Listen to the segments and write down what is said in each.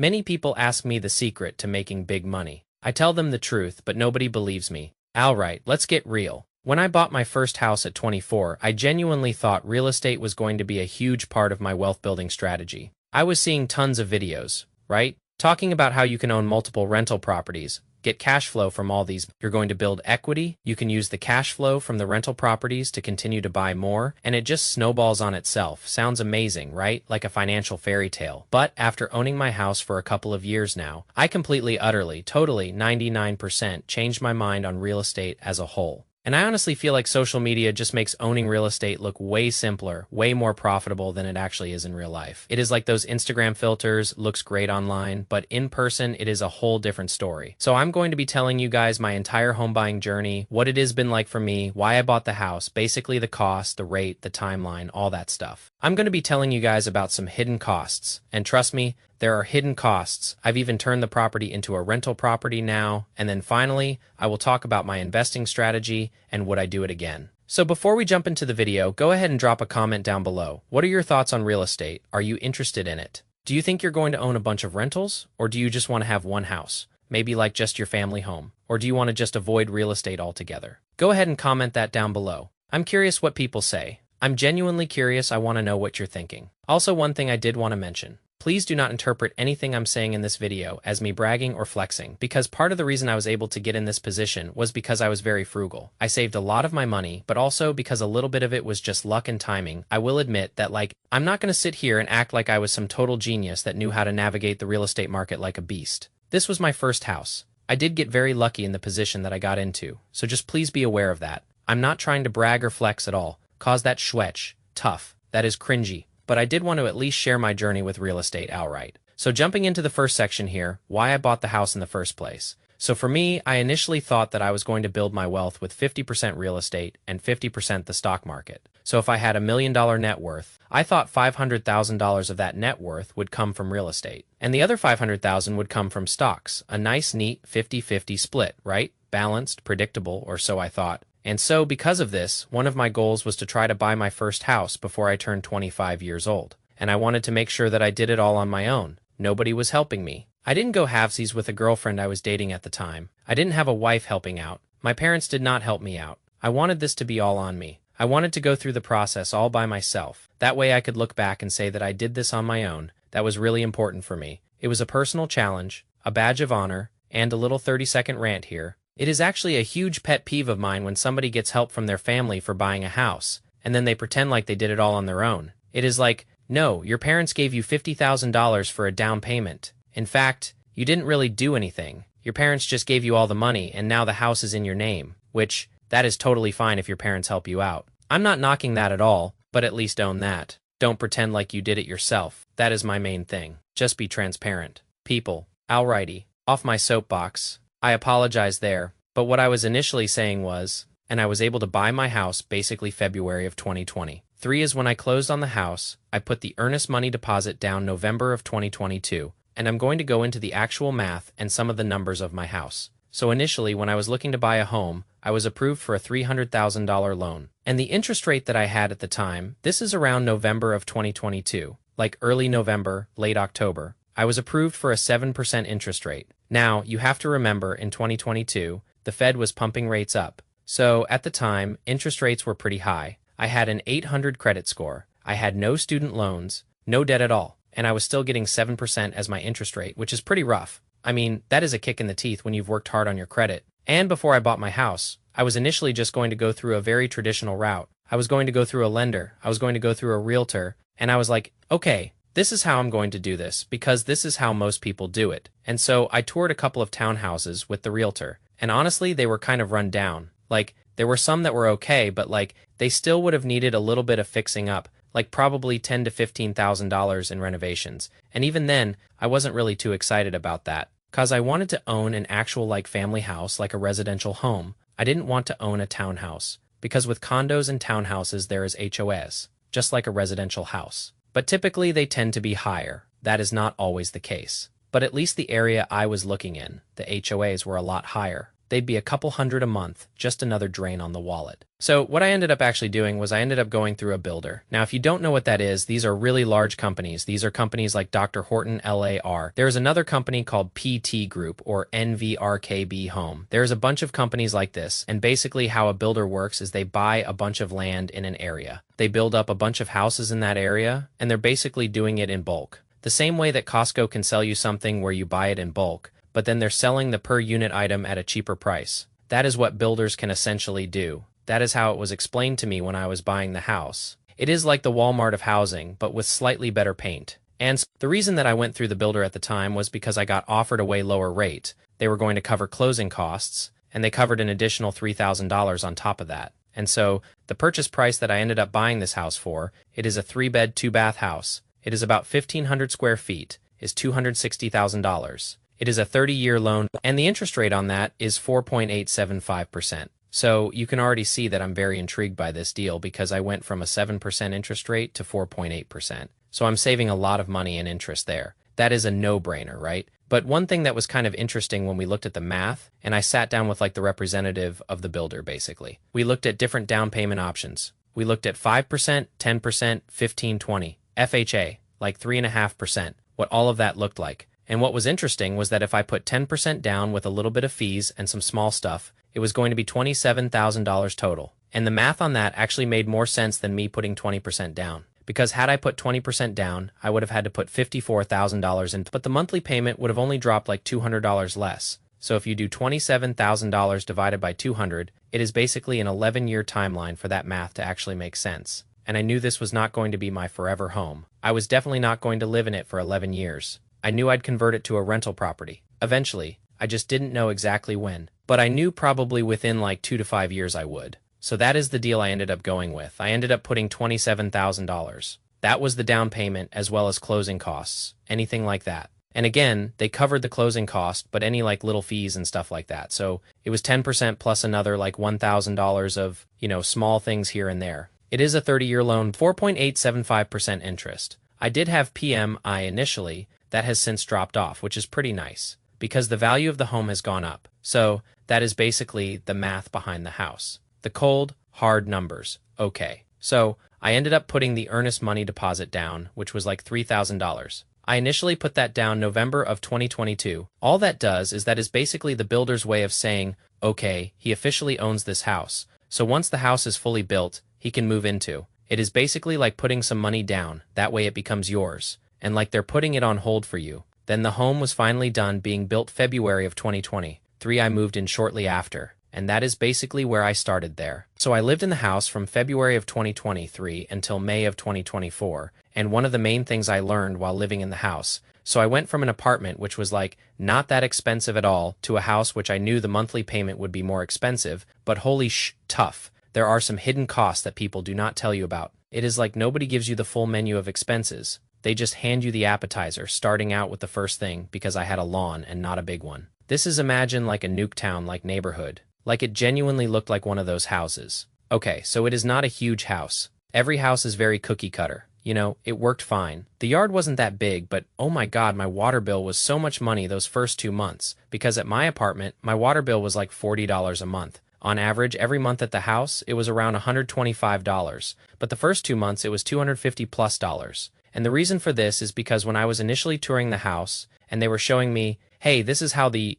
Many people ask me the secret to making big money. I tell them the truth, but nobody believes me. Alright, let's get real. When I bought my first house at 24, I genuinely thought real estate was going to be a huge part of my wealth building strategy. I was seeing tons of videos, right? Talking about how you can own multiple rental properties, get cash flow from all these. You're going to build equity, you can use the cash flow from the rental properties to continue to buy more, and it just snowballs on itself. Sounds amazing, right? Like a financial fairy tale. But after owning my house for a couple of years now, I completely, utterly, totally, 99% changed my mind on real estate as a whole. And I honestly feel like social media just makes owning real estate look way simpler, way more profitable than it actually is in real life. It is like those Instagram filters, looks great online, but in person, it is a whole different story. So I'm going to be telling you guys my entire home buying journey, what it has been like for me, why I bought the house, basically the cost, the rate, the timeline, all that stuff. I'm going to be telling you guys about some hidden costs, and trust me, there are hidden costs. I've even turned the property into a rental property now, and then finally, I will talk about my investing strategy and would I do it again. So before we jump into the video, go ahead and drop a comment down below. What are your thoughts on real estate? Are you interested in it? Do you think you're going to own a bunch of rentals, or do you just want to have one house? Maybe like just your family home, or do you want to just avoid real estate altogether? Go ahead and comment that down below. I'm curious what people say. I'm genuinely curious. I want to know what you're thinking. Also, one thing I did want to mention. Please do not interpret anything I'm saying in this video as me bragging or flexing, because part of the reason I was able to get in this position was because I was very frugal. I saved a lot of my money, but also because a little bit of it was just luck and timing. I will admit that, I'm not going to sit here and act like I was some total genius that knew how to navigate the real estate market like a beast. This was my first house. I did get very lucky in the position that I got into, so just please be aware of that. I'm not trying to brag or flex at all, cause that schwetch, tough, that is cringy. But I did want to at least share my journey with real estate outright. So jumping into the first section here, why I bought the house in the first place. So for me, I initially thought that I was going to build my wealth with 50% real estate and 50% the stock market. So if I had $1 million net worth, I thought $500,000 of that net worth would come from real estate. And the other $500,000 would come from stocks. A nice, neat 50-50 split, right? Balanced, predictable, or so I thought. And so, because of this, one of my goals was to try to buy my first house before I turned 25 years old. And I wanted to make sure that I did it all on my own. Nobody was helping me. I didn't go halvesies with a girlfriend I was dating at the time. I didn't have a wife helping out. My parents did not help me out. I wanted this to be all on me. I wanted to go through the process all by myself. That way I could look back and say that I did this on my own. That was really important for me. It was a personal challenge, a badge of honor, and a little 30-second rant here. It is actually a huge pet peeve of mine when somebody gets help from their family for buying a house, and then they pretend like they did it all on their own. It is like, no, your parents gave you $50,000 for a down payment. In fact, you didn't really do anything. Your parents just gave you all the money, and now the house is in your name, which, that is totally fine if your parents help you out. I'm not knocking that at all, but at least own that. Don't pretend like you did it yourself. That is my main thing. Just be transparent. People. Alrighty. Off my soapbox. I apologize there, but what I was initially saying was, and I was able to buy my house basically February of 2020. 3 is when I closed on the house. I put the earnest money deposit down November of 2022, and I'm going to go into the actual math and some of the numbers of my house. So initially, when I was looking to buy a home, I was approved for a $300,000 loan. And the interest rate that I had at the time, this is around November of 2022, like early November, late October. I was approved for a 7% interest rate. Now, you have to remember, in 2022, the Fed was pumping rates up. So, at the time, interest rates were pretty high. I had an 800 credit score. I had no student loans, no debt at all, and I was still getting 7% as my interest rate, which is pretty rough. I mean, that is a kick in the teeth when you've worked hard on your credit. And before I bought my house, I was initially just going to go through a very traditional route. I was going to go through a lender, I was going to go through a realtor, and I was like, okay, this is how I'm going to do this, because this is how most people do it. And so I toured a couple of townhouses with the realtor, and honestly, they were kind of run down. There were some that were okay, but they still would have needed a little bit of fixing up, probably $10,000 to $15,000 in renovations. And even then, I wasn't really too excited about that, cause I wanted to own an actual family house, like a residential home. I didn't want to own a townhouse, because with condos and townhouses there is HOS, just like a residential house. But typically they tend to be higher. That is not always the case. But at least the area I was looking in, the HOAs were a lot higher. they'd be a couple hundred a month, just another drain on the wallet. So what I ended up actually doing was I ended up going through a builder. Now, if you don't know what that is, these are really large companies. These are companies like Dr. Horton LAR. There's another company called PT Group or NVRKB Home. There's a bunch of companies like this, and basically how a builder works is they buy a bunch of land in an area. They build up a bunch of houses in that area, and they're basically doing it in bulk. The same way that Costco can sell you something where you buy it in bulk, but then they're selling the per unit item at a cheaper price. That is what builders can essentially do. That is how it was explained to me when I was buying the house. It is like the Walmart of housing, but with slightly better paint. And the reason that I went through the builder at the time was because I got offered a way lower rate. They were going to cover closing costs, and they covered an additional $3,000 on top of that. And so the purchase price that I ended up buying this house for, it is a 3-bed, 2-bath house. It is about 1,500 square feet, is $260,000. It is a 30-year loan, and the interest rate on that is 4.875%. So you can already see that I'm very intrigued by this deal because I went from a 7% interest rate to 4.8%. So I'm saving a lot of money in interest there. That is a no-brainer, right? But one thing that was kind of interesting when we looked at the math, and I sat down with like the representative of the builder basically. We looked at different down payment options. We looked at 5%, 10%, 15, 20, FHA, like 3.5%, what all of that looked like. And what was interesting was that if I put 10% down with a little bit of fees and some small stuff, it was going to be $27,000 total. And the math on that actually made more sense than me putting 20% down. Because had I put 20% down, I would have had to put $54,000 in, but the monthly payment would have only dropped like $200 less. So if you do $27,000 divided by 200, it is basically an 11-year timeline for that math to actually make sense. And I knew this was not going to be my forever home. I was definitely not going to live in it for 11 years. I knew I'd convert it to a rental property. Eventually. I just didn't know exactly when. But I knew probably within like 2 to 5 years I would. So that is the deal I ended up going with. I ended up putting $27,000. That was the down payment as well as closing costs. Anything like that. And again, they covered the closing cost, but any like little fees and stuff like that. So it was 10% plus another like $1,000 of, small things here and there. It is a 30-year loan, 4.875% interest. I did have PMI initially. That has since dropped off, which is pretty nice because the value of the home has gone up. So that is basically the math behind the house. The cold, hard numbers. Okay. So I ended up putting the earnest money deposit down, which was like $3,000. I initially put that down November of 2022. All that does is that is basically the builder's way of saying, okay, he officially owns this house. So once the house is fully built, he can move into. It is basically like putting some money down. That way it becomes yours. And like they're putting it on hold for you. Then the home was finally done being built February of 2023. I moved in shortly after. And that is basically where I started there. So I lived in the house from February of 2023 until May of 2024. And one of the main things I learned while living in the house. So I went from an apartment which was like not that expensive at all to a house which I knew the monthly payment would be more expensive, but holy tough. There are some hidden costs that people do not tell you about. It is like nobody gives you the full menu of expenses. They just hand you the appetizer, starting out with the first thing because I had a lawn and not a big one. This is imagine like a Nuketown-like neighborhood. Like it genuinely looked like one of those houses. Okay, so it is not a huge house. Every house is very cookie cutter. It worked fine. The yard wasn't that big, but oh my god, my water bill was so much money those first 2 months. Because at my apartment, my water bill was like $40 a month. On average, every month at the house, it was around $125. But the first 2 months, it was $250+. And the reason for this is because when I was initially touring the house and they were showing me, hey, this is how the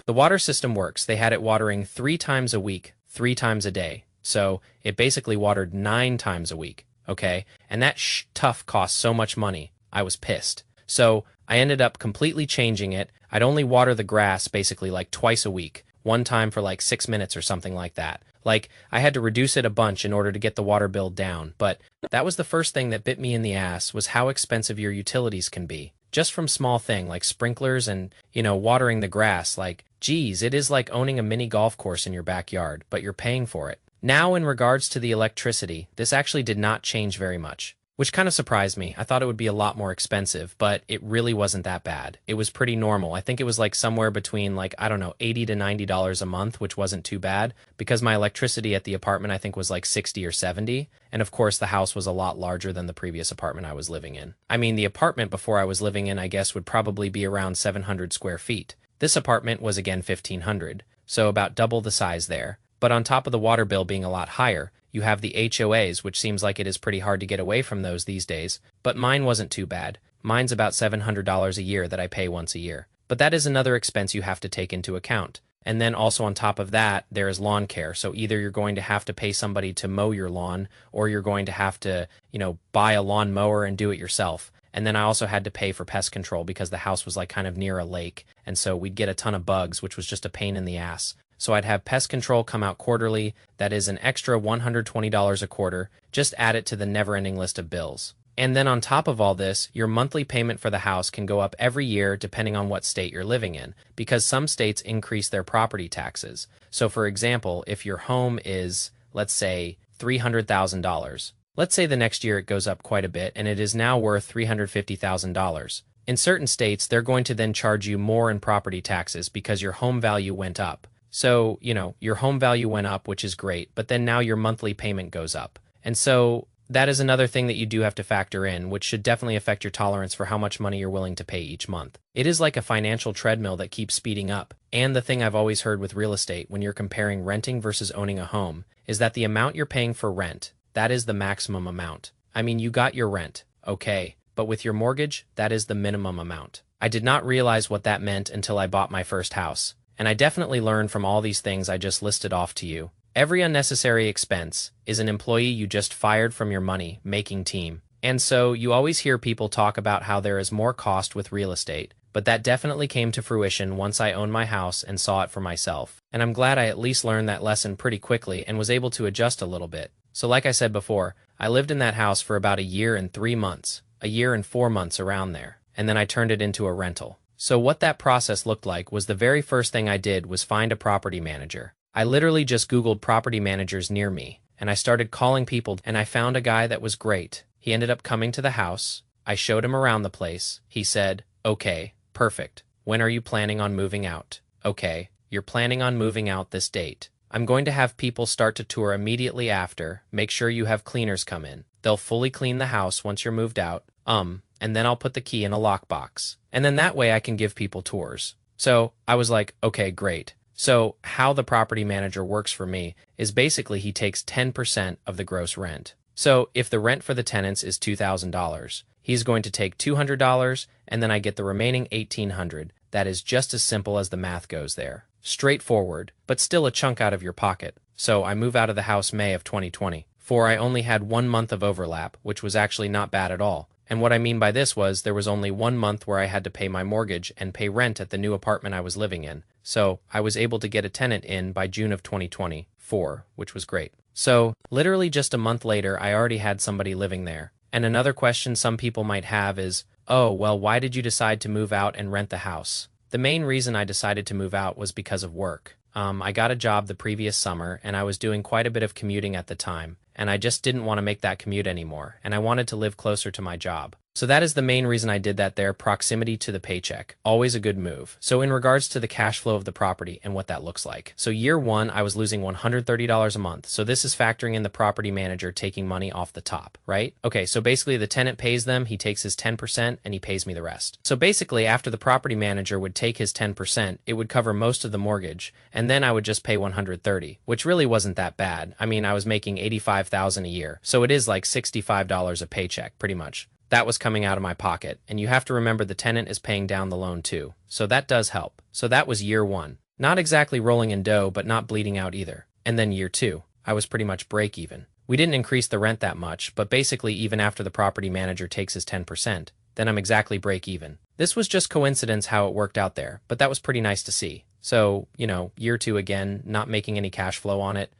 water system works. They had it watering 3 times a week, 3 times a day. So it basically watered 9 times a week. Okay. And that tough cost so much money. I was pissed. So I ended up completely changing it. I'd only water the grass basically like twice a week, one time for like 6 minutes or something like that. Like, I had to reduce it a bunch in order to get the water bill down, but that was the first thing that bit me in the ass was how expensive your utilities can be. Just from small thing like sprinklers and, watering the grass, like, geez, it is like owning a mini golf course in your backyard, but you're paying for it. Now, in regards to the electricity, this actually did not change very much, which kind of surprised me. I thought it would be a lot more expensive, but it really wasn't that bad. It was pretty normal. I think it was like somewhere between like, I don't know, $80 to $90 a month, which wasn't too bad because my electricity at the apartment I think was like 60 or 70. And of course the house was a lot larger than the previous apartment I was living in. I mean, the apartment before I was living in, I guess, would probably be around 700 square feet. This apartment was again 1,500. so about double the size there. But on top of the water bill being a lot higher, you have the HOAs, which seems like it is pretty hard to get away from those these days. But mine wasn't too bad. Mine's about $700 a year that I pay once a year. But that is another expense you have to take into account. And then also on top of that, there is lawn care. So either you're going to have to pay somebody to mow your lawn, or you're going to have to, buy a lawn mower and do it yourself. And then I also had to pay for pest control because the house was like kind of near a lake. And so we'd get a ton of bugs, which was just a pain in the ass. So I'd have pest control come out quarterly. That is an extra $120 a quarter. Just add it to the never-ending list of bills. And then on top of all this, your monthly payment for the house can go up every year depending on what state you're living in, because some states increase their property taxes. So for example, if your home is, let's say, $300,000, let's say the next year it goes up quite a bit and it is now worth $350,000. In certain states, they're going to then charge you more in property taxes because your home value went up. So, your home value went up, which is great, but then now your monthly payment goes up. And so that is another thing that you do have to factor in, which should definitely affect your tolerance for how much money you're willing to pay each month. It is like a financial treadmill that keeps speeding up. And the thing I've always heard with real estate when you're comparing renting versus owning a home is that the amount you're paying for rent, that is the maximum amount. I mean, you got your rent, okay, but with your mortgage, that is the minimum amount. I did not realize what that meant until I bought my first house. And I definitely learned from all these things I just listed off to you. Every unnecessary expense is an employee you just fired from your money-making team. And so you always hear people talk about how there is more cost with real estate, but that definitely came to fruition once I owned my house and saw it for myself. And I'm glad I at least learned that lesson pretty quickly and was able to adjust a little bit. So like I said before, I lived in that house for about a year and 3 months, a year and 4 months around there, and then I turned it into a rental. So what that process looked like was the very first thing I did was find a property manager. I literally just Googled property managers near me, and I started calling people, and I found a guy that was great. He ended up coming to the house. I showed him around the place. He said, "Okay, perfect. When are you planning on moving out?" "Okay, you're planning on moving out this date. I'm going to have people start to tour immediately after. Make sure you have cleaners come in. They'll fully clean the house once you're moved out. And then I'll put the key in a lockbox. And then that way I can give people tours." So I was like, okay, great. So how the property manager works for me is basically he takes 10% of the gross rent. So if the rent for the tenants is $2,000, he's going to take $200 and then I get the remaining $1,800. That is just as simple as the math goes there. Straightforward, but still a chunk out of your pocket. So I move out of the house May of 2020. For I only had 1 month of overlap, which was actually not bad at all. And what I mean by this was there was only 1 month where I had to pay my mortgage and pay rent at the new apartment I was living in. So I was able to get a tenant in by June of 2024, which was great. So literally just a month later, I already had somebody living there. And another question some people might have is, oh, well, why did you decide to move out and rent the house? The main reason I decided to move out was because of work. I got a job the previous summer and I was doing quite a bit of commuting at the time. And I just didn't want to make that commute anymore, and I wanted to live closer to my job. So that is the main reason I did that there, proximity to the paycheck. Always a good move. So in regards to the cash flow of the property and what that looks like. So year one, I was losing $130 a month. So this is factoring in the property manager taking money off the top, right? Okay, so basically the tenant pays them, he takes his 10%, and he pays me the rest. So basically after the property manager would take his 10%, it would cover most of the mortgage, and then I would just pay $130, which really wasn't that bad. I mean, I was making $85,000 a year. So it is like $65 a paycheck, pretty much. That was coming out of my pocket, and you have to remember the tenant is paying down the loan too. So that does help. So that was year one. Not exactly rolling in dough, but not bleeding out either. And then year two, I was pretty much break even. We didn't increase the rent that much, but basically even after the property manager takes his 10%, then I'm exactly break even. This was just coincidence how it worked out there, but that was pretty nice to see. So, year two again, not making any cash flow on it,